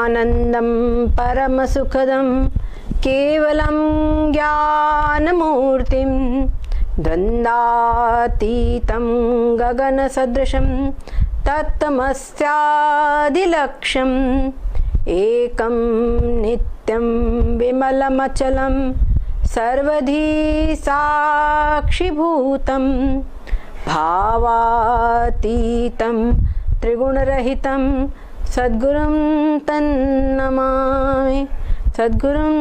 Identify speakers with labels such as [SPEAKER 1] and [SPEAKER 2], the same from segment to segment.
[SPEAKER 1] आनंदम परम सुखदम केवलम ज्ञानमूर्तिम द्वंद्वातीतं गगन सदृशं तत्तमस्यादिलक्ष्यम् एकं नित्यं विमलमचलं सर्वधी साक्षिभूतं भावातीतं त्रिगुणरहितं सद्गुरुं तन्नमामि, सद्गुरुं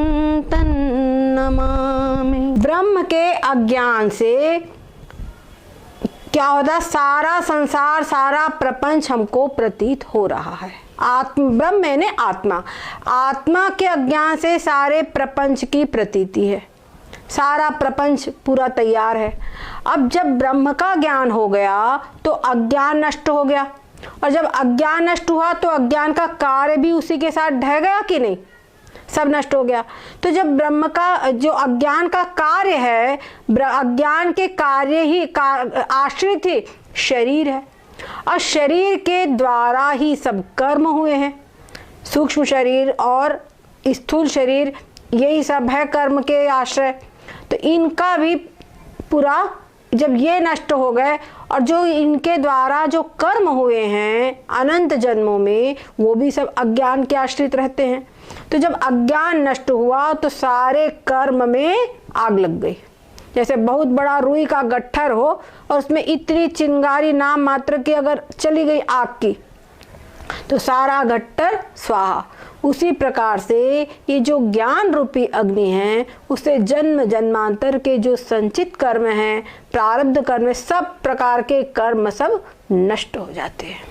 [SPEAKER 1] तन्नमामि। ब्रह्म के अज्ञान से क्या होता है, सारा संसार सारा प्रपंच हमको प्रतीत हो रहा है। ब्रह्म मैंने आत्मा, आत्मा के अज्ञान से सारे प्रपंच की प्रतीति है, सारा प्रपंच पूरा तैयार है। अब जब ब्रह्म का ज्ञान हो गया तो अज्ञान नष्ट हो गया, और जब अज्ञान नष्ट हुआ तो अज्ञान का कार्य भी उसी के साथ ढह गया कि नहीं, सब नष्ट हो गया। तो जब ब्रह्म का जो अज्ञान का कार्य है, अज्ञान के कार्य ही आश्रित ही शरीर है, और शरीर के द्वारा ही सब कर्म हुए हैं। सूक्ष्म शरीर और स्थूल शरीर यही सब है कर्म के आश्रय। तो इनका भी पूरा जब ये नष्ट हो गए, और जो इनके द्वारा जो कर्म हुए हैं अनंत जन्मों में, वो भी सब अज्ञान के आश्रित रहते हैं। तो जब अज्ञान नष्ट हुआ तो सारे कर्म में आग लग गई। जैसे बहुत बड़ा रुई का गट्ठर हो और उसमें इतनी चिंगारी नाम मात्र की अगर चली गई आग की, तो सारा गट्ठर स्वाहा। उसी प्रकार से ये जो ज्ञान रूपी अग्नि है, उससे जन्म जन्मांतर के जो संचित कर्म हैं, प्रारब्ध कर्म, सब प्रकार के कर्म सब नष्ट हो जाते हैं।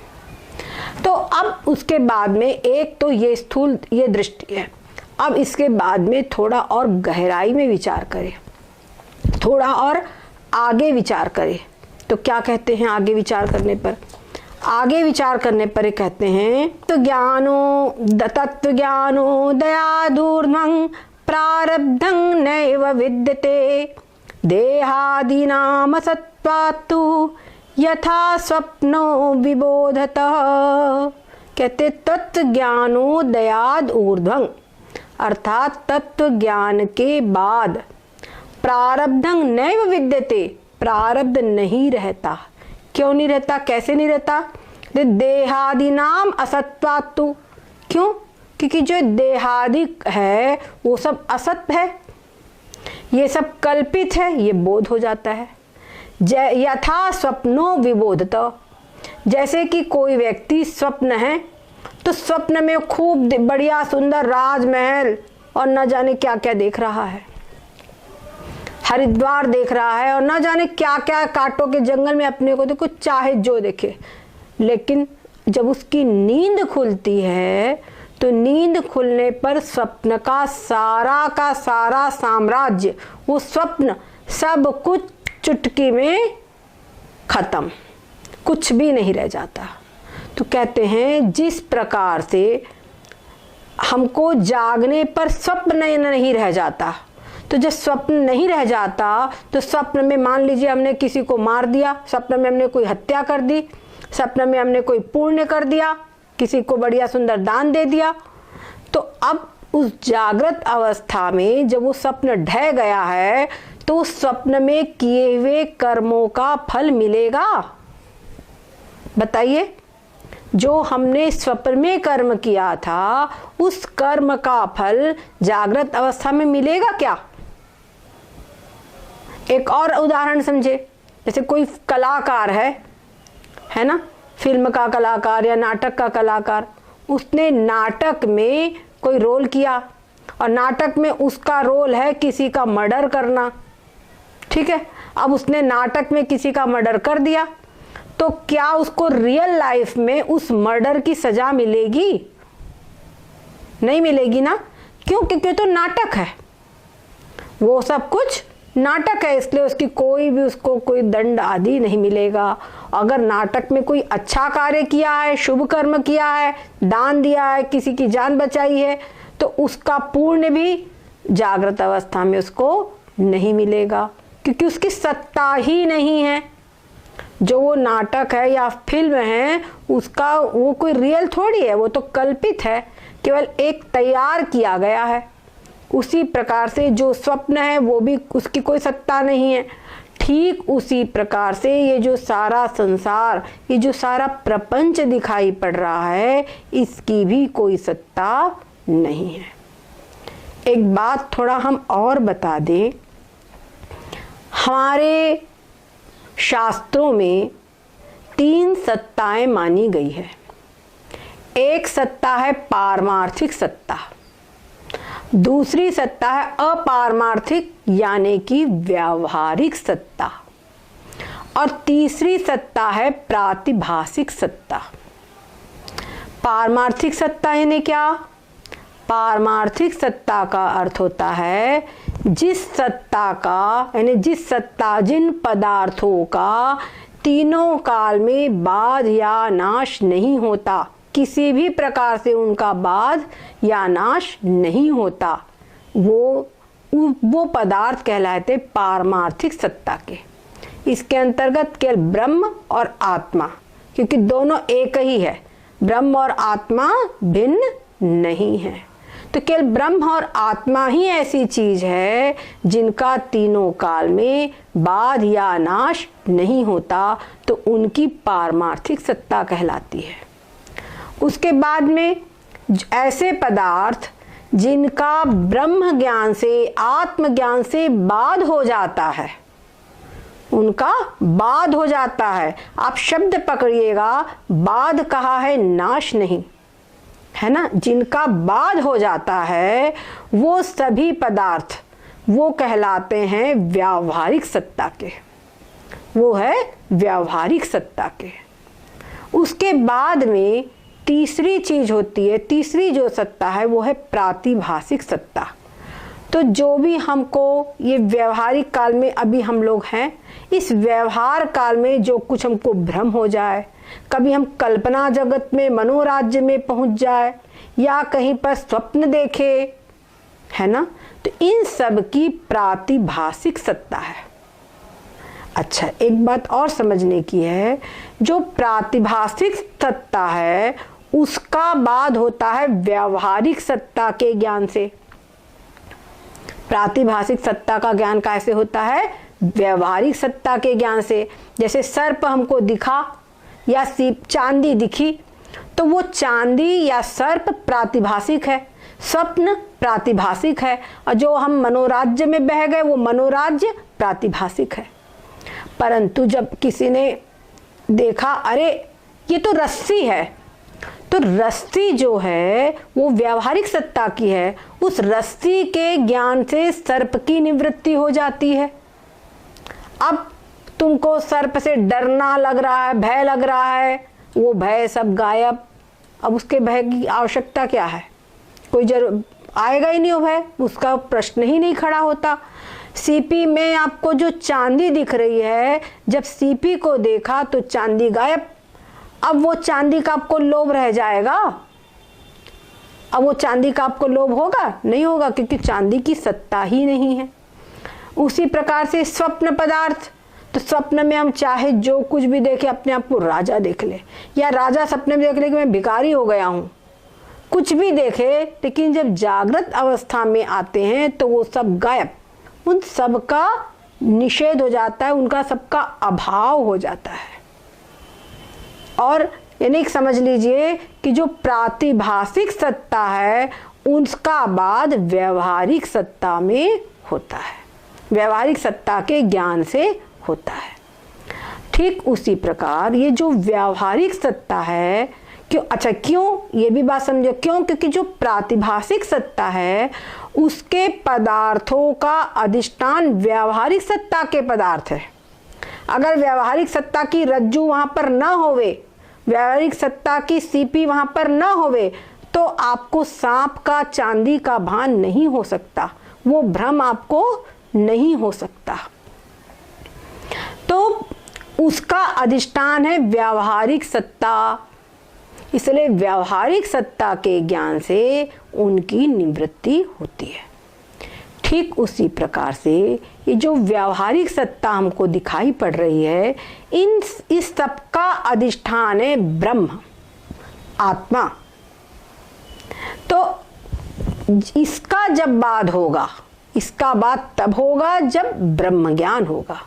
[SPEAKER 1] तो अब उसके बाद में एक तो ये स्थूल ये दृष्टि है। अब इसके बाद में थोड़ा और गहराई में विचार करें, थोड़ा और आगे विचार करें। तो क्या कहते हैं आगे विचार करने पर? आगे विचार करने पर कहते हैं तो तत्व ज्ञानो दयादूर्ध्वं प्रारब्धं नैव विद्यते देहादीनाम सत्वात्तु यथा स्वप्नो विबोधतः। कहते तत्व ज्ञानो दयाद ऊर्ध्वं, अर्थात तत्व ज्ञान के बाद प्रारब्धं नैव विद्यते, प्रारब्ध नहीं रहता। क्यों नहीं रहता, कैसे नहीं रहता? देहादि नाम असत्वात्तु। क्यों? क्योंकि जो देहादि है वो सब असत है, ये सब कल्पित है, ये बोध हो जाता है। यथा स्वप्नो विबोधत, जैसे कि कोई व्यक्ति स्वप्न है तो स्वप्न में खूब बढ़िया सुंदर राजमहल और न जाने क्या क्या देख रहा है, हरिद्वार देख रहा है और न जाने क्या क्या कांटों के जंगल में अपने को देखो, चाहे जो देखे। लेकिन जब उसकी नींद खुलती है तो नींद खुलने पर स्वप्न का सारा साम्राज्य, वो स्वप्न सब कुछ चुटकी में खत्म, कुछ भी नहीं रह जाता। तो कहते हैं जिस प्रकार से हमको जागने पर स्वप्न नहीं रह जाता, तो जब स्वप्न नहीं रह जाता तो स्वप्न में मान लीजिए हमने किसी को मार दिया, स्वप्न में हमने कोई हत्या कर दी, स्वप्न में हमने कोई पुण्य कर दिया, किसी को बढ़िया सुंदर दान दे दिया, तो अब उस जागृत अवस्था में जब वो स्वप्न ढह गया है तो उस स्वप्न में किए हुए कर्मों का फल मिलेगा? बताइए, जो हमने स्वप्न में कर्म किया था उस कर्म का फल जागृत अवस्था में मिलेगा क्या? एक और उदाहरण समझे, जैसे कोई कलाकार है ना, फिल्म का कलाकार या नाटक का कलाकार, उसने नाटक में कोई रोल किया और नाटक में उसका रोल है किसी का मर्डर करना, ठीक है। अब उसने नाटक में किसी का मर्डर कर दिया, तो क्या उसको रियल लाइफ में उस मर्डर की सजा मिलेगी? नहीं मिलेगी ना। क्यों? क्योंकि तो नाटक है, वो सब कुछ नाटक है, इसलिए उसकी उसको कोई दंड आदि नहीं मिलेगा। अगर नाटक में कोई अच्छा कार्य किया है, शुभ कर्म किया है, दान दिया है, किसी की जान बचाई है, तो उसका पुण्य भी जागृत अवस्था में उसको नहीं मिलेगा, क्योंकि उसकी सत्ता ही नहीं है। जो वो नाटक है या फिल्म है उसका वो कोई रियल थोड़ी है, वो तो कल्पित है। केवल एक तैयार किया गया है। उसी प्रकार से जो स्वप्न है वो भी उसकी कोई सत्ता नहीं है। ठीक उसी प्रकार से ये जो सारा संसार, ये जो सारा प्रपंच दिखाई पड़ रहा है, इसकी भी कोई सत्ता नहीं है। एक बात थोड़ा हम और बता दें, हमारे शास्त्रों में 3 सत्ताएं मानी गई है। एक सत्ता है पारमार्थिक सत्ता, दूसरी सत्ता है अपारमार्थिक यानी कि व्यावहारिक सत्ता, और तीसरी सत्ता है प्रातिभासिक सत्ता। पारमार्थिक सत्ता यानी क्या? पारमार्थिक सत्ता का अर्थ होता है जिस सत्ता का, यानी जिन पदार्थों का तीनों काल में बाध या नाश नहीं होता, किसी भी प्रकार से उनका बाध या नाश नहीं होता, वो पदार्थ कहलाते पारमार्थिक सत्ता के। इसके अंतर्गत केवल ब्रह्म और आत्मा, क्योंकि दोनों एक ही है, ब्रह्म और आत्मा भिन्न नहीं है। तो केवल ब्रह्म और आत्मा ही ऐसी चीज है जिनका तीनों काल में बाध या नाश नहीं होता, तो उनकी पारमार्थिक सत्ता कहलाती है। उसके बाद में ऐसे पदार्थ जिनका ब्रह्म ज्ञान से, आत्मज्ञान से बाध हो जाता है, उनका बाध हो जाता है। आप शब्द पकड़िएगा, बाध कहा है, नाश नहीं, है ना। जिनका बाध हो जाता है वो सभी पदार्थ वो कहलाते हैं व्यावहारिक सत्ता के, वो है व्यावहारिक सत्ता के। उसके बाद में तीसरी चीज होती है, तीसरी जो सत्ता है वो है प्रातिभासिक सत्ता। तो जो भी हमको ये व्यवहारिक काल में अभी हम लोग हैं, इस व्यवहार काल में जो कुछ हमको भ्रम हो जाए, कभी हम कल्पना जगत में, मनोराज्य में पहुंच जाए, या कहीं पर स्वप्न देखे, है ना, तो इन सब की प्रातिभासिक सत्ता है। अच्छा, एक बात और समझने की है, जो प्रातिभासिक सत्ता है उसका बाध होता है व्यावहारिक सत्ता के ज्ञान से। प्रातिभासिक सत्ता का ज्ञान कैसे होता है? व्यवहारिक सत्ता के ज्ञान से। जैसे सर्प हमको दिखा या चांदी दिखी, तो वो चांदी या सर्प प्रातिभासिक है, स्वप्न प्रातिभासिक है, और जो हम मनोराज्य में बह गए वो मनोराज्य प्रातिभासिक है। परंतु जब किसी ने देखा, अरे ये तो रस्सी है, तो रस्सी जो है वो व्यावहारिक सत्ता की है, उस रस्सी के ज्ञान से सर्प की निवृत्ति हो जाती है। अब तुमको सर्प से डरना लग रहा है, भय लग रहा है, वो भय सब गायब। अब उसके भय की आवश्यकता क्या है? कोई आएगा ही नहीं वो भय, उसका प्रश्न ही नहीं खड़ा होता। सीपी में आपको जो चांदी दिख रही है, जब सीपी को देखा तो चांदी गायब। अब वो चांदी का आपको लोभ रह जाएगा? अब वो चांदी का आपको लोभ होगा? नहीं होगा, क्योंकि चांदी की सत्ता ही नहीं है। उसी प्रकार से स्वप्न पदार्थ, तो स्वप्न में हम चाहे जो कुछ भी देखे, अपने आप को राजा देख ले, या राजा सपने में देख ले कि मैं भिखारी हो गया हूं, कुछ भी देखे, लेकिन जब जागृत अवस्था में आते हैं तो वो सब गायब, उन सब का निषेध हो जाता है, उनका सबका अभाव हो जाता है। और यानी समझ लीजिए कि जो प्रातिभासिक सत्ता है उसका बाद व्यवहारिक सत्ता में होता है, व्यवहारिक सत्ता के ज्ञान से होता है। ठीक उसी प्रकार ये जो व्यावहारिक सत्ता है, क्यों, अच्छा क्यों, ये भी बात समझो क्यों, क्योंकि जो प्रातिभासिक सत्ता है उसके पदार्थों का अधिष्ठान व्यावहारिक सत्ता के पदार्थ है। अगर व्यावहारिक सत्ता की रज्जू वहां पर ना होवे, व्यावहारिक सत्ता की सीपी वहां पर ना होवे, तो आपको सांप का, चांदी का भान नहीं हो सकता, वो भ्रम आपको नहीं हो सकता। तो उसका अधिष्ठान है व्यावहारिक सत्ता, इसलिए व्यावहारिक सत्ता के ज्ञान से उनकी निवृत्ति होती है। ठीक उसी प्रकार से ये जो व्यावहारिक सत्ता हमको दिखाई पड़ रही है, इस सब का अधिष्ठान है ब्रह्म, आत्मा। तो इसका जब बाद होगा, इसका बाद तब होगा जब ब्रह्म ज्ञान होगा,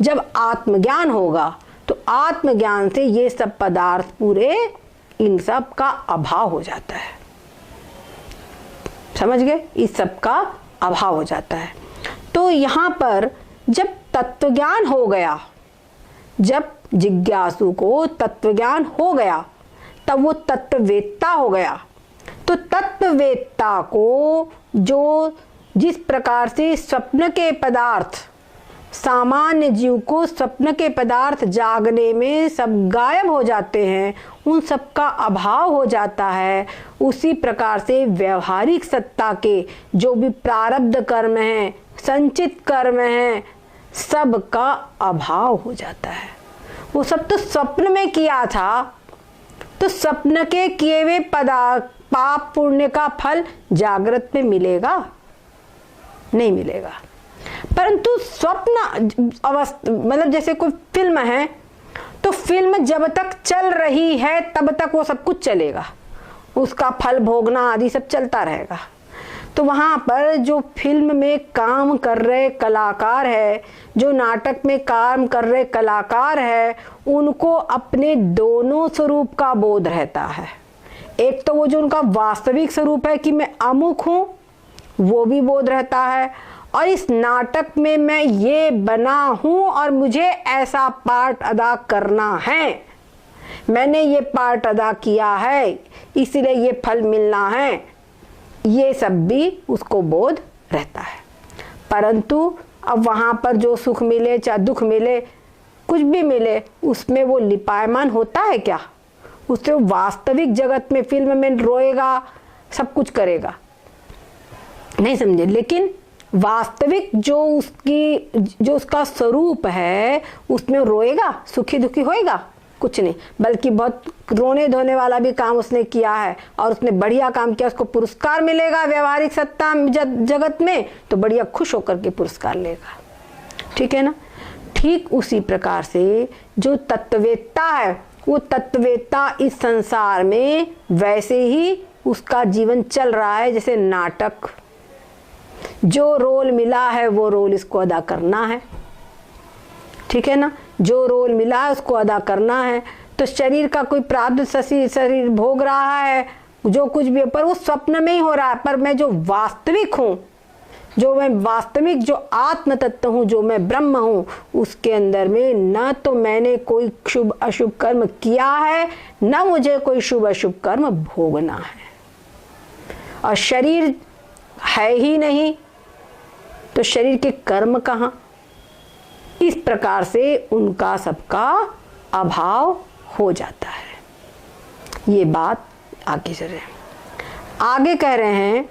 [SPEAKER 1] जब आत्मज्ञान होगा। तो आत्मज्ञान से ये सब पदार्थ पूरे, इन सब का अभाव हो जाता है। समझ गए? इस सब का अभाव हो जाता है। तो यहाँ पर जब तत्वज्ञान हो गया, जब जिज्ञासु को तत्वज्ञान हो गया, तब वो तत्ववेत्ता हो गया। तो तत्ववेत्ता को जो जिस प्रकार से स्वप्न के पदार्थ, सामान्य जीव को स्वप्न के पदार्थ जागने में सब गायब हो जाते हैं, उन सब का अभाव हो जाता है, उसी प्रकार से व्यवहारिक सत्ता के जो भी प्रारब्ध कर्म हैं, संचित कर्म हैं, सब का अभाव हो जाता है। वो सब तो स्वप्न में किया था, तो स्वप्न के किए हुए पाप पुण्य का फल जागृत में मिलेगा? नहीं मिलेगा। परंतु स्वप्न अवस्था, मतलब जैसे कोई फिल्म है, तो फिल्म जब तक चल रही है तब तक वो सब कुछ चलेगा, उसका फल भोगना आदि सब चलता रहेगा। तो वहाँ पर जो फिल्म में काम कर रहे कलाकार है, जो नाटक में काम कर रहे कलाकार है, उनको अपने दोनों स्वरूप का बोध रहता है। एक तो वो जो उनका वास्तविक स्वरूप है कि मैं अमुक हूँ, वो भी बोध रहता है, और इस नाटक में मैं ये बना हूँ और मुझे ऐसा पार्ट अदा करना है, मैंने ये पार्ट अदा किया है, इसलिए ये फल मिलना है, ये सब भी उसको बोध रहता है। परंतु अब वहाँ पर जो सुख मिले चाहे दुख मिले, कुछ भी मिले, उसमें वो लिपायमान होता है क्या? उससे वास्तविक जगत में फिल्म में रोएगा, सब कुछ करेगा, नहीं समझे? लेकिन वास्तविक जो उसका स्वरूप है, उसमें रोएगा, सुखी दुखी होएगा? कुछ नहीं, बल्कि बहुत रोने धोने वाला भी काम उसने किया है और उसने बढ़िया काम किया, उसको पुरस्कार मिलेगा व्यवहारिक सत्ता जगत में, तो बढ़िया खुश होकर के पुरस्कार लेगा। ठीक है ना? ठीक उसी प्रकार से जो तत्ववेत्ता है, वो तत्ववेत्ता इस संसार में वैसे ही उसका जीवन चल रहा है जैसे नाटक। जो रोल मिला है वो रोल इसको अदा करना है। ठीक है ना? जो रोल मिला है उसको अदा करना है। तो शरीर का कोई प्रारब्ध शरीर भोग रहा है, जो कुछ भी, पर वो स्वप्न में ही हो रहा है। पर मैं जो वास्तविक हूँ, जो मैं वास्तविक जो आत्म तत्व हूँ, जो मैं ब्रह्म हूँ, उसके अंदर में न तो मैंने कोई शुभ अशुभ कर्म किया है, न मुझे कोई शुभ अशुभ कर्म भोगना है, और शरीर है ही नहीं, तो शरीर के कर्म कहाँ? इस प्रकार से उनका सबका अभाव हो जाता है। ये बात आगे चल रहे हैं। आगे कह रहे हैं,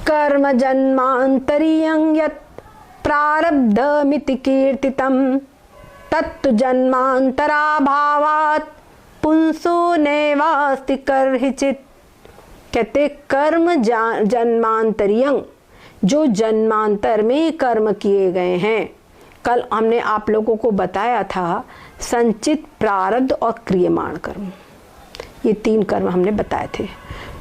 [SPEAKER 1] कर्म जन्मांतरियं यत् प्रारब्धमिति कीर्तितं तत्तु जन्मांतराभावात् पुंसो नैवास्ति कर्हिचित्। कहते कर्म जन्मांतरियं, जो जन्मांतर में कर्म किए गए हैं। कल हमने आप लोगों को बताया था संचित, प्रारब्ध और क्रियमाण कर्म, ये 3 कर्म हमने बताए थे।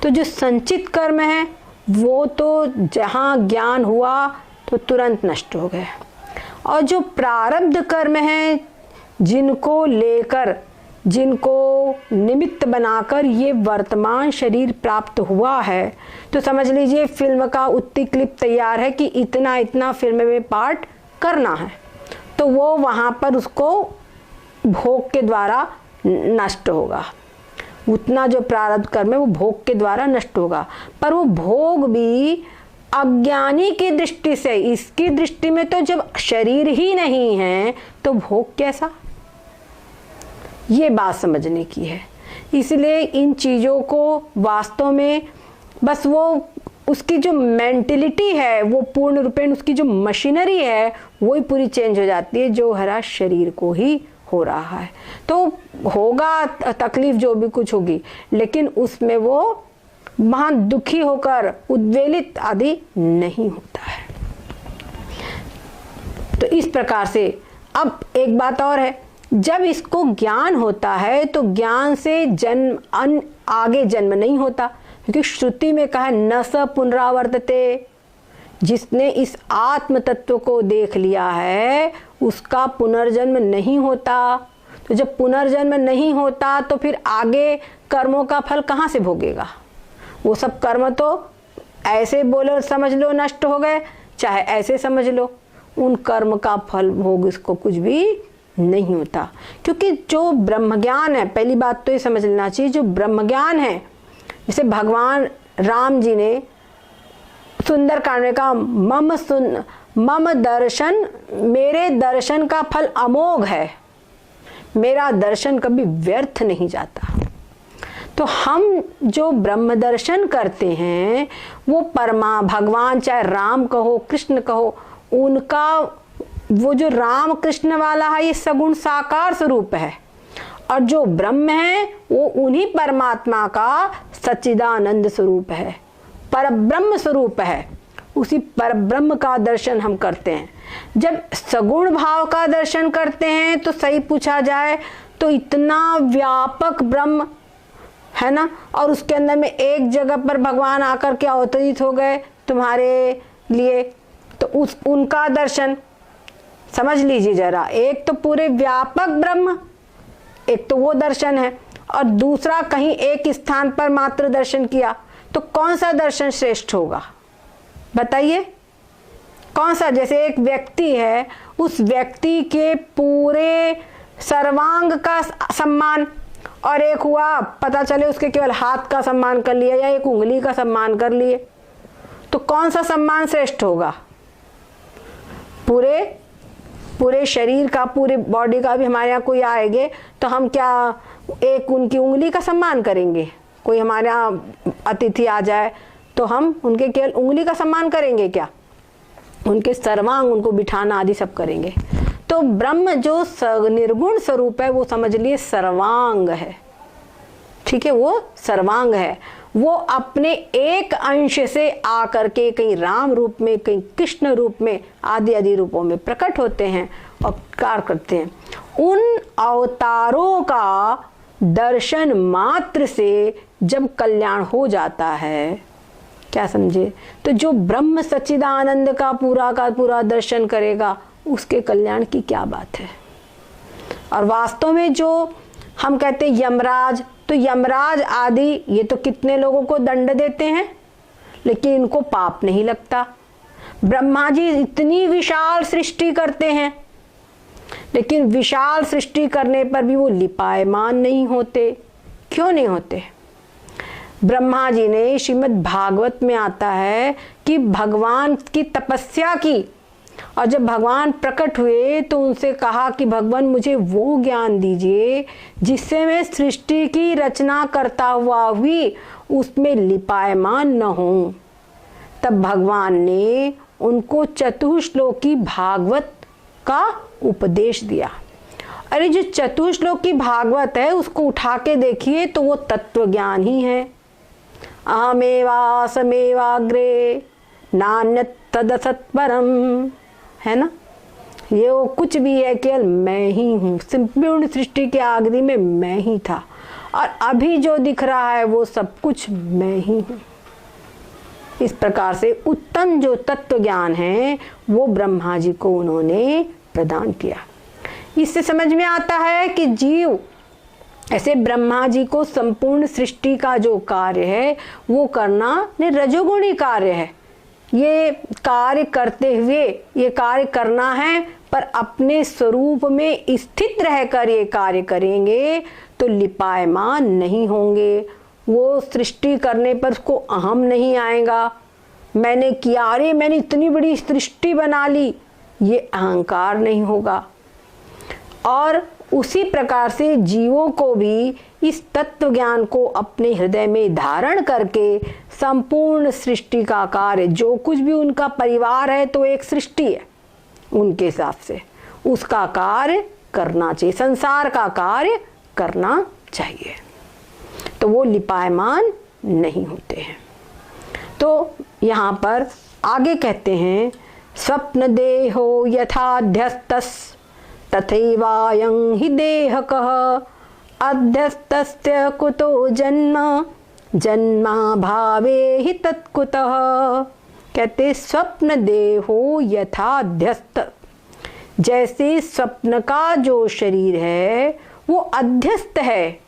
[SPEAKER 1] तो जो संचित कर्म है वो तो जहाँ ज्ञान हुआ तो तुरंत नष्ट हो गए, और जो प्रारब्ध कर्म है, जिनको लेकर, जिनको निमित्त बनाकर ये वर्तमान शरीर प्राप्त हुआ है, तो समझ लीजिए फिल्म का उत्ती क्लिप तैयार है कि इतना इतना फिल्म में पार्ट करना है, तो वो वहाँ पर उसको भोग के द्वारा नष्ट होगा। उतना जो प्रारब्ध कर्म है वो भोग के द्वारा नष्ट होगा। पर वो भोग भी अज्ञानी की दृष्टि से, इसकी दृष्टि में तो जब शरीर ही नहीं है तो भोग कैसा? ये बात समझने की है। इसलिए इन चीज़ों को वास्तव में बस वो उसकी जो मेंटलिटी है, वो पूर्ण रूपेण उसकी जो मशीनरी है वही पूरी चेंज हो जाती है, जो हरा शरीर को ही हो रहा है। तो होगा तकलीफ जो भी कुछ होगी, लेकिन उसमें वो महान दुखी होकर उद्वेलित आदि नहीं होता है। तो इस प्रकार से अब एक बात और है, जब इसको ज्ञान होता है तो ज्ञान से जन्म आगे जन्म नहीं होता, क्योंकि श्रुति में कहा न स पुनरावर्तते। जिसने इस आत्म तत्व को देख लिया है उसका पुनर्जन्म नहीं होता। तो जब पुनर्जन्म नहीं होता तो फिर आगे कर्मों का फल कहाँ से भोगेगा? वो सब कर्म तो ऐसे बोलो समझ लो नष्ट हो गए, चाहे ऐसे समझ लो, उन कर्म का फल भोग इसको कुछ भी नहीं होता। क्योंकि जो ब्रह्म ज्ञान है, पहली बात तो ये समझ लेना चाहिए, जो ब्रह्म ज्ञान है, जैसे भगवान राम जी ने सुंदरकांड में कहा मम दर्शन, मेरे दर्शन का फल अमोघ है, मेरा दर्शन कभी व्यर्थ नहीं जाता। तो हम जो ब्रह्म दर्शन करते हैं वो भगवान, चाहे राम कहो कृष्ण कहो, उनका वो जो राम कृष्ण वाला है ये सगुण साकार स्वरूप है, और जो ब्रह्म है वो उन्हीं परमात्मा का सच्चिदानंद स्वरूप है, परब्रह्म स्वरूप है। उसी परब्रह्म का दर्शन हम करते हैं। जब सगुण भाव का दर्शन करते हैं तो सही पूछा जाए तो इतना व्यापक ब्रह्म है ना, और उसके अंदर में एक जगह पर भगवान आकर के अवतरित हो गए तुम्हारे लिए, तो उनका दर्शन समझ लीजिए जरा। एक तो पूरे व्यापक ब्रह्म, एक तो वो दर्शन है, और दूसरा कहीं एक स्थान पर मात्र दर्शन किया, तो कौन सा दर्शन श्रेष्ठ होगा बताइए? कौन सा? जैसे एक व्यक्ति है, उस व्यक्ति के पूरे सर्वांग का सम्मान, और एक हुआ पता चले उसके केवल हाथ का सम्मान कर लिया या एक उंगली का सम्मान कर लिए, तो कौन सा सम्मान श्रेष्ठ होगा? पूरे शरीर का, पूरे बॉडी का भी हमारे यहाँ कोई आएंगे तो हम क्या एक उनकी उंगली का सम्मान करेंगे? कोई हमारे यहाँ अतिथि आ जाए तो हम उनके केवल उंगली का सम्मान करेंगे क्या? उनके सर्वांग, उनको बिठाना आदि सब करेंगे। तो ब्रह्म जो निर्गुण स्वरूप है वो समझ लिए सर्वांग है, ठीक है, वो सर्वांग है। वो अपने एक अंश से आकर के कहीं राम रूप में, कहीं कृष्ण रूप में, आदि आदि रूपों में प्रकट होते हैं और कार्य करते हैं। उन अवतारों का दर्शन मात्र से जब कल्याण हो जाता है, क्या समझे, तो जो ब्रह्म सच्चिदानंद का पूरा दर्शन करेगा उसके कल्याण की क्या बात है। और वास्तव में जो हम कहते हैं यमराज, तो यमराज आदि ये तो कितने लोगों को दंड देते हैं, लेकिन इनको पाप नहीं लगता। ब्रह्मा जी इतनी विशाल सृष्टि करते हैं, लेकिन विशाल सृष्टि करने पर भी वो लिपायमान नहीं होते। क्यों नहीं होते? ब्रह्मा जी ने, श्रीमद् भागवत में आता है कि भगवान की तपस्या की, और जब भगवान प्रकट हुए तो उनसे कहा कि भगवान मुझे वो ज्ञान दीजिए जिससे मैं सृष्टि की रचना करता हुआ भी उसमें लिपायमान न हूं। तब भगवान ने उनको चतुश्लोकी भागवत का उपदेश दिया। अरे जो चतुश्लोकी भागवत है उसको उठा के देखिए तो वो तत्व ज्ञान ही है। अहमेवासमेवाग्रे नान्यत् तदसत्परम, है ना, ये वो कुछ भी है, केवल मैं ही हूँ। संपूर्ण सृष्टि के आदि में मैं ही था, और अभी जो दिख रहा है वो सब कुछ मैं ही हूँ। इस प्रकार से उत्तम जो तत्व ज्ञान है वो ब्रह्मा जी को उन्होंने प्रदान किया। इससे समझ में आता है कि जीव ऐसे ब्रह्मा जी को संपूर्ण सृष्टि का जो कार्य है वो करना रजोगुणी कार्य है। ये कार्य करते हुए ये कार्य करना है, पर अपने स्वरूप में स्थित रहकर ये कार्य करेंगे तो लिपायमान नहीं होंगे। वो सृष्टि करने पर उसको अहम नहीं आएगा, मैंने किया, अरे मैंने इतनी बड़ी सृष्टि बना ली, ये अहंकार नहीं होगा। और उसी प्रकार से जीवों को भी इस तत्व ज्ञान को अपने हृदय में धारण करके संपूर्ण सृष्टि का कार्य, जो कुछ भी उनका परिवार है तो एक सृष्टि है उनके हिसाब से, उसका कार्य करना चाहिए, संसार का कार्य करना चाहिए, तो वो लिपायमान नहीं होते हैं। तो यहाँ पर आगे कहते हैं स्वप्न देहो यथाध्यस्तस तथैवायं हि देहकः अध्यस्तस्य कुतो जन्म जन्मा भावे ही तत्कुतः। कहते स्वप्न देहो यथाध्यस्त, जैसे स्वप्न का जो शरीर है वो अध्यस्त है,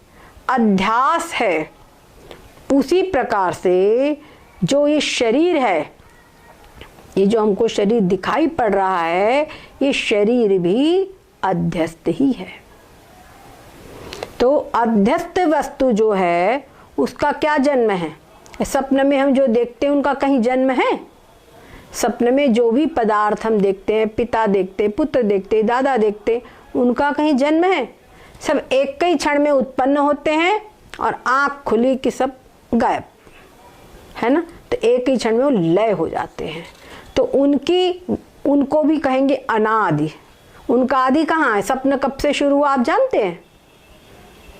[SPEAKER 1] अध्यास है, उसी प्रकार से जो ये शरीर है, ये जो हमको शरीर दिखाई पड़ रहा है, ये शरीर भी अध्यस्त ही है। तो अध्यस्त वस्तु जो है उसका क्या जन्म है? सपन में हम जो देखते हैं उनका कहीं जन्म है? सपने में जो भी पदार्थ हम देखते हैं, पिता देखते, पुत्र देखते, दादा देखते, उनका कहीं जन्म है? सब एक ही क्षण में उत्पन्न होते हैं और आंख खुली कि सब गायब, है ना? तो एक ही क्षण में वो लय हो जाते हैं। तो उनको भी कहेंगे अनादि। उनका आदि कहाँ है? सपन कब से शुरू हुआ आप जानते हैं?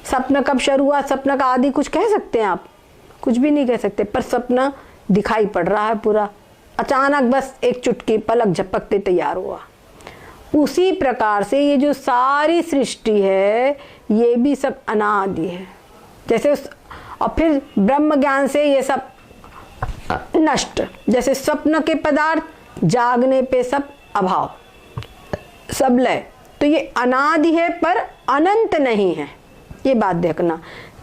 [SPEAKER 1] सपना कब शुरू हुआ? सपना का आदि कुछ कह सकते हैं आप? कुछ भी नहीं कह सकते। पर सपना दिखाई पड़ रहा है पूरा, अचानक बस एक चुटकी पलक झपकते तैयार हुआ। उसी प्रकार से ये जो सारी सृष्टि है ये भी सब अनादि है। जैसे और फिर ब्रह्म ज्ञान से ये सब नष्ट, जैसे स्वप्न के पदार्थ जागने पे सब अभाव, सब लय। तो ये अनादि है पर अनंत नहीं है, ये बात देखना।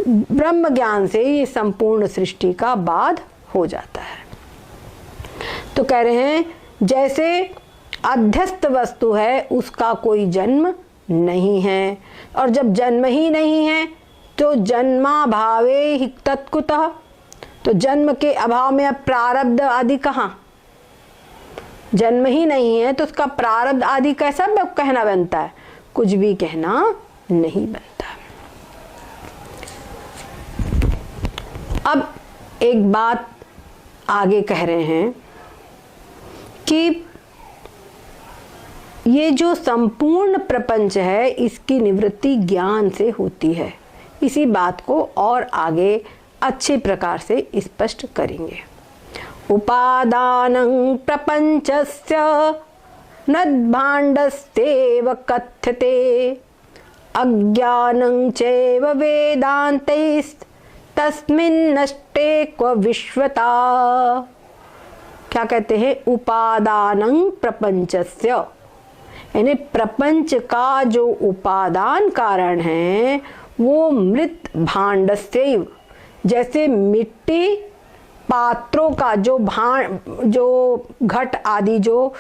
[SPEAKER 1] ब्रह्म ज्ञान से ये संपूर्ण सृष्टि का बाध हो जाता है। तो कह रहे हैं जैसे अध्यस्त वस्तु है उसका कोई जन्म नहीं है, और जब जन्म ही नहीं है तो जन्मा भावे ही तत्कुतः। तो जन्म के अभाव में अब प्रारब्ध आदि कहाँ? जन्म ही नहीं है तो उसका प्रारब्ध आदि कैसा कहना बनता है? कुछ भी कहना नहीं बनता। अब एक बात आगे कह रहे हैं कि ये जो संपूर्ण प्रपंच है इसकी निवृत्ति ज्ञान से होती है। इसी बात को और आगे अच्छे प्रकार से स्पष्ट करेंगे। उपादानं प्रपंचस्य नद्भाण्डस्तेव कथ्यते अज्ञानं चैव वेदान्तैस् तस्मिन् नष्टे क्व विश्वता। क्या कहते हैं? उपादानं प्रपंचस्य, यानी प्रपंच का जो उपादान कारण है वो मृत भाण्डस्यैव, जैसे मिट्टी पात्रों का जो घट आदि जो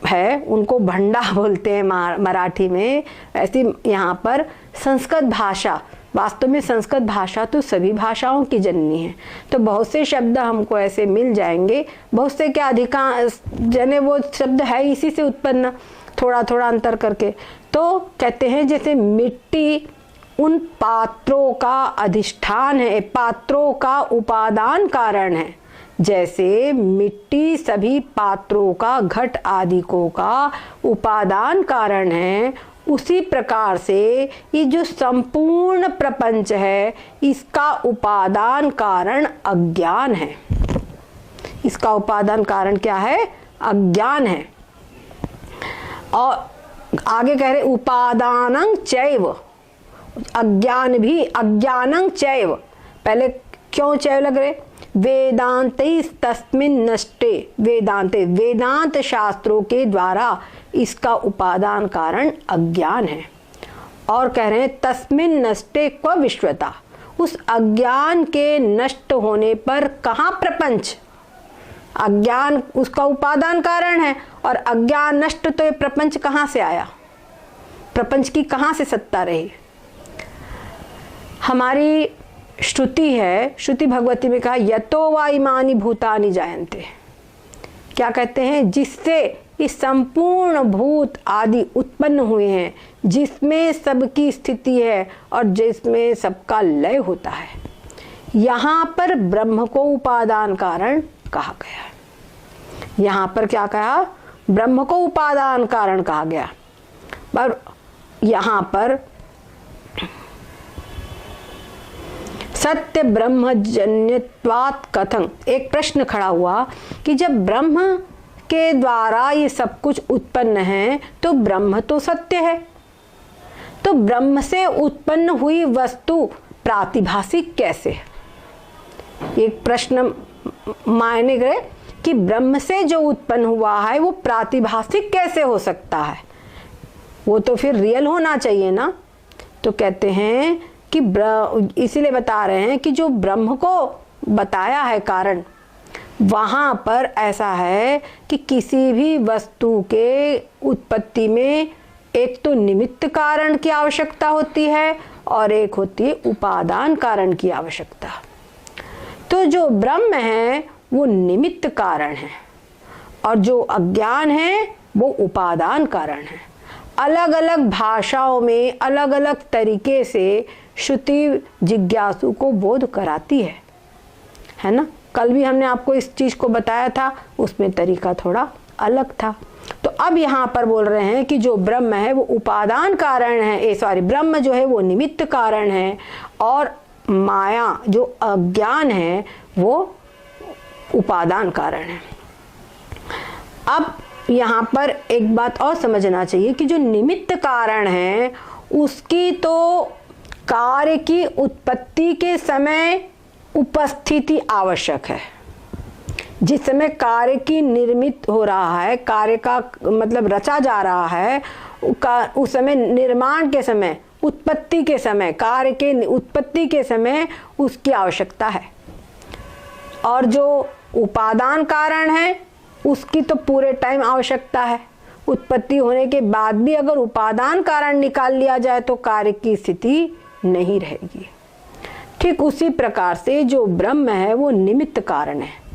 [SPEAKER 1] है उनको भंडा बोलते हैं मराठी में, ऐसी यहाँ पर संस्कृत भाषा, वास्तव में संस्कृत भाषा तो सभी भाषाओं की जननी है। तो बहुत से शब्द हमको ऐसे मिल जाएंगे, बहुत से क्या अधिकांश जने वो शब्द है इसी से उत्पन्न, थोड़ा थोड़ा अंतर करके। तो कहते हैं जैसे मिट्टी उन पात्रों का अधिष्ठान है, पात्रों का उपादान कारण है, जैसे मिट्टी सभी पात्रों का घट आदि को का उपादान कारण है, उसी प्रकार से ये जो संपूर्ण प्रपंच है इसका उपादान कारण अज्ञान है। इसका उपादान कारण क्या है? अज्ञान है। और आगे कह रहे उपादानं चैव, अज्ञान भी, अज्ञानं चैव, पहले क्यों चैव लग रहे? वेदांते तस्मिन् नष्टे, वेदांते, वेदांत शास्त्रों के द्वारा इसका उपादान कारण अज्ञान है। और कह रहे हैं तस्मिन् नष्टे क्व विश्वता, उस अज्ञान के नष्ट होने पर कहाँ प्रपंच? अज्ञान उसका उपादान कारण है और अज्ञान नष्ट तो ये प्रपंच कहाँ से आया? प्रपंच की कहाँ से सत्ता रही? हमारी श्रुति है, श्रुति भगवती में कहा यतो वा इमानि भूतानि जायन्ते। क्या कहते हैं? जिससे इस संपूर्ण भूत आदि उत्पन्न हुए हैं, जिसमें सबकी स्थिति है और जिसमें सबका लय होता है। यहाँ पर ब्रह्म को उपादान कारण कहा गया। यहाँ पर क्या कहा? ब्रह्म को उपादान कारण कहा गया। पर यहाँ पर सत्य ब्रह्मजन्यत्वात् कथं, एक प्रश्न खड़ा हुआ कि जब ब्रह्म के द्वारा ये सब कुछ उत्पन्न है तो ब्रह्म तो सत्य है, तो ब्रह्म से उत्पन्न हुई वस्तु प्रातिभासिक कैसे? एक प्रश्न मायने गए कि ब्रह्म से जो उत्पन्न हुआ है वो प्रातिभासिक कैसे हो सकता है? वो तो फिर रियल होना चाहिए ना। तो कहते हैं कि इसीलिए बता रहे हैं कि जो ब्रह्म को बताया है कारण, वहां पर ऐसा है कि किसी भी वस्तु के उत्पत्ति में एक तो निमित्त कारण की आवश्यकता होती है और एक होती है उपादान कारण की आवश्यकता। तो जो ब्रह्म है वो निमित्त कारण है और जो अज्ञान है वो उपादान कारण है। अलग अलग भाषाओं में अलग अलग तरीके से श्रुति जिज्ञासु को बोध कराती है ना। कल भी हमने आपको इस चीज को बताया था, उसमें तरीका थोड़ा अलग था। तो अब यहाँ पर बोल रहे हैं कि जो ब्रह्म है वो उपादान कारण है, ब्रह्म जो है वो निमित्त कारण है और माया जो अज्ञान है वो उपादान कारण है। अब यहाँ पर एक बात और समझना चाहिए कि जो निमित्त कारण है उसकी तो कार्य की उत्पत्ति के समय उपस्थिति आवश्यक है। जिस समय कार्य की निर्मित हो रहा है, कार्य का मतलब रचा जा रहा है, उस समय निर्माण के समय, उत्पत्ति के समय, कार्य के उत्पत्ति के समय उसकी आवश्यकता है। और जो उपादान कारण है उसकी तो पूरे टाइम आवश्यकता है। उत्पत्ति होने के बाद भी अगर उपादान कारण निकाल लिया जाए तो कार्य की स्थिति नहीं रहेगी। ठीक उसी प्रकार से जो ब्रह्म है वो निमित्त कारण है।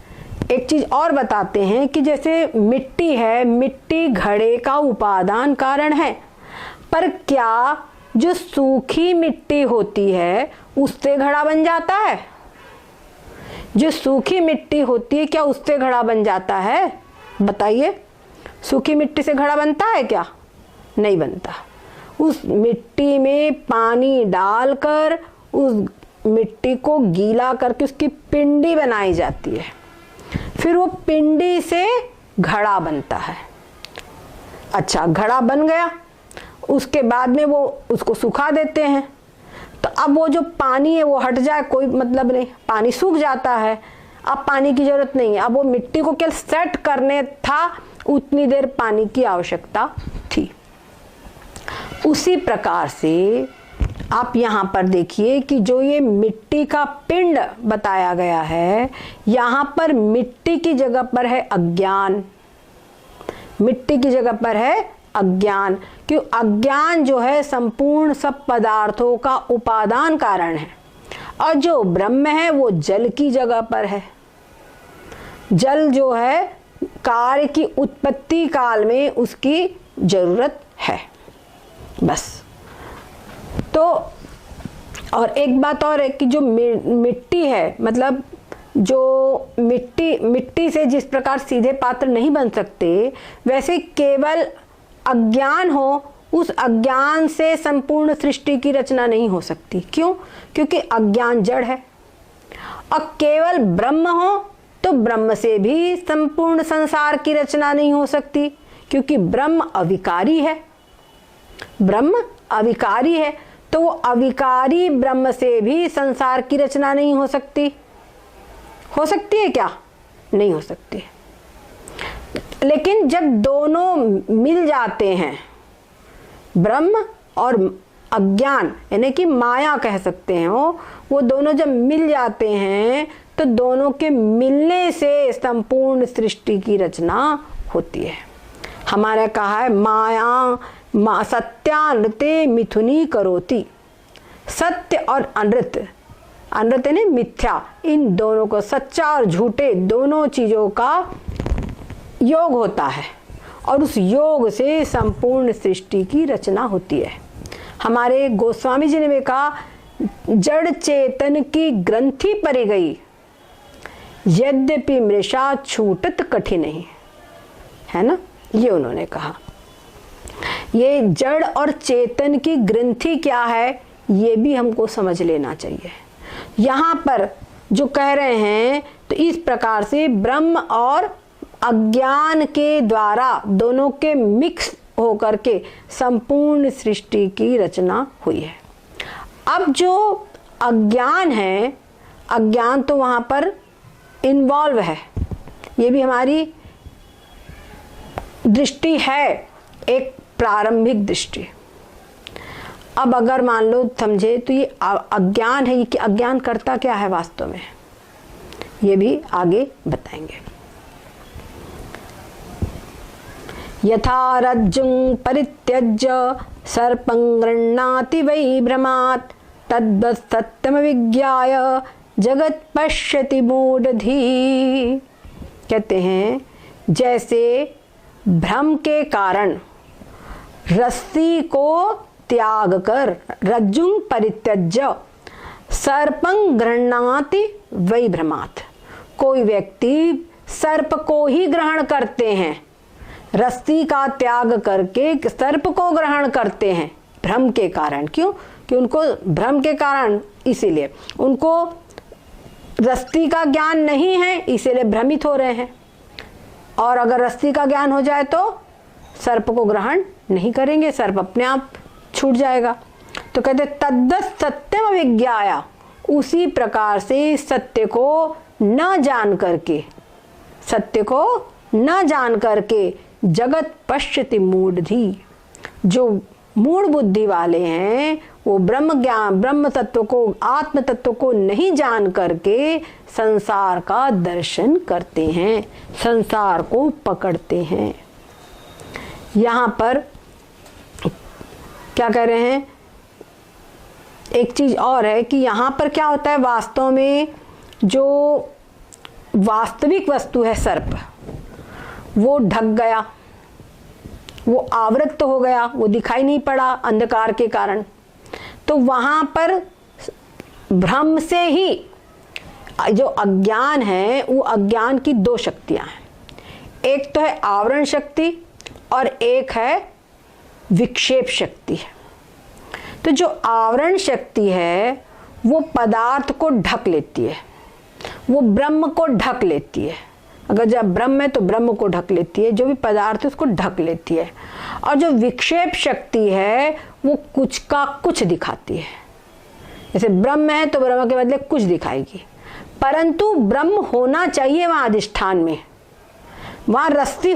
[SPEAKER 1] एक चीज और बताते हैं कि जैसे मिट्टी है, मिट्टी घड़े का उपादान कारण है, पर क्या जो सूखी मिट्टी होती है उससे घड़ा बन जाता है? जो सूखी मिट्टी होती है क्या उससे घड़ा बन जाता है? बताइए, सूखी मिट्टी से घड़ा बनता है क्या? नहीं बनता। उस मिट्टी में पानी डालकर उस मिट्टी को गीला करके उसकी पिंडी बनाई जाती है, फिर वो पिंडी से घड़ा बनता है। अच्छा, घड़ा बन गया, उसके बाद में वो उसको सुखा देते हैं। तो अब वो जो पानी है वो हट जाए कोई मतलब नहीं, पानी सूख जाता है, अब पानी की जरूरत नहीं है। अब वो मिट्टी को केवल सेट करने था, उतनी देर पानी की आवश्यकता थी। उसी प्रकार से आप यहाँ पर देखिए कि जो ये मिट्टी का पिंड बताया गया है, यहाँ पर मिट्टी की जगह पर है अज्ञान। मिट्टी की जगह पर है अज्ञान, क्यों? अज्ञान जो है संपूर्ण सब पदार्थों का उपादान कारण है और जो ब्रह्म है वो जल की जगह पर है। जल जो है कार्य की उत्पत्ति काल में उसकी जरूरत है, बस। तो और एक बात और है कि जो मिट्टी है, मतलब जो मिट्टी से जिस प्रकार सीधे पात्र नहीं बन सकते, वैसे केवल अज्ञान हो, उस अज्ञान से संपूर्ण सृष्टि की रचना नहीं हो सकती। क्यों? क्योंकि अज्ञान जड़ है। और केवल ब्रह्म हो तो ब्रह्म से भी संपूर्ण संसार की रचना नहीं हो सकती, क्योंकि ब्रह्म अविकारी है। ब्रह्म अविकारी है, तो वो अविकारी ब्रह्म से भी संसार की रचना नहीं हो सकती। हो सकती है क्या? नहीं हो सकती। लेकिन जब दोनों मिल जाते हैं, ब्रह्म और अज्ञान यानी कि माया कह सकते हैं, वो दोनों जब मिल जाते हैं तो दोनों के मिलने से संपूर्ण सृष्टि की रचना होती है। हमारा कहा है माया सत्यानृते मिथुनी करोति। सत्य और अनृत, अनृत यानी मिथ्या, इन दोनों को, सच्चा और झूठे दोनों चीजों का योग होता है और उस योग से संपूर्ण सृष्टि की रचना होती है। हमारे गोस्वामी जी ने भी कहा, जड़ चेतन की ग्रंथि परी गई, यद्यपि मृषा छूटत कठिन ही, है ना, ये उन्होंने कहा। ये जड़ और चेतन की ग्रंथि क्या है ये भी हमको समझ लेना चाहिए। यहाँ पर जो कह रहे हैं तो इस प्रकार से ब्रह्म और अज्ञान के द्वारा दोनों के मिक्स होकर के संपूर्ण सृष्टि की रचना हुई है। अब जो अज्ञान है, अज्ञान तो वहां पर इन्वॉल्व है, ये भी हमारी दृष्टि है, एक प्रारंभिक दृष्टि। अब अगर मान लो समझे तो ये अज्ञान है, कि अज्ञान करता क्या है वास्तव में, ये भी आगे बताएंगे। यथा रज्जुं परित्यज्य सर्पं गृह्णाति वै भ्रमात् तद्वत् सत्यमविज्ञाय जगत पश्यति मूढ़धी। कहते हैं जैसे भ्रम के कारण रस्सी को त्याग कर, रज्जुं परित्यज्य सर्पं गृह्णाति वै भ्रमात्, कोई व्यक्ति सर्प को ही ग्रहण करते हैं, रस्सी का त्याग करके सर्प को ग्रहण करते हैं भ्रम के कारण। क्यों? कि उनको भ्रम के कारण, इसीलिए उनको रस्सी का ज्ञान नहीं है, इसीलिए भ्रमित हो रहे हैं। और अगर रस्सी का ज्ञान हो जाए तो सर्प को ग्रहण नहीं करेंगे, सर्प अपने आप छूट जाएगा। तो कहते तद्वत् सत्यम अविज्ञाय, उसी प्रकार से सत्य को न जान करके, सत्य को न जान करके जगत पश्यति मूढ़धी, जो मूढ़ बुद्धि वाले हैं वो ब्रह्म ज्ञान, ब्रह्म तत्व को, आत्म तत्व को नहीं जान करके संसार का दर्शन करते हैं, संसार को पकड़ते हैं। यहाँ पर क्या कह रहे हैं, एक चीज और है कि यहाँ पर क्या होता है, वास्तव में जो वास्तविक वस्तु है सर्प, वो ढक गया, वो आवृत हो गया, वो दिखाई नहीं पड़ा अंधकार के कारण। तो वहां पर भ्रम से ही जो अज्ञान है, वो अज्ञान की दो शक्तियां हैं, एक तो है आवरण शक्ति और एक है विक्षेप शक्ति है। तो जो आवरण शक्ति है वो पदार्थ को ढक लेती है, वो ब्रह्म को ढक लेती है। अगर जब ब्रह्म है तो ब्रह्म को ढक लेती है, जो भी पदार्थ है उसको ढक लेती है। और जो विक्षेप शक्ति है वो कुछ का कुछ दिखाती है। जैसे ब्रह्म है तो ब्रह्म के बदले कुछ दिखाएगी, परंतु ब्रह्म होना चाहिए वहां अधिष्ठान में, वहां रस्सी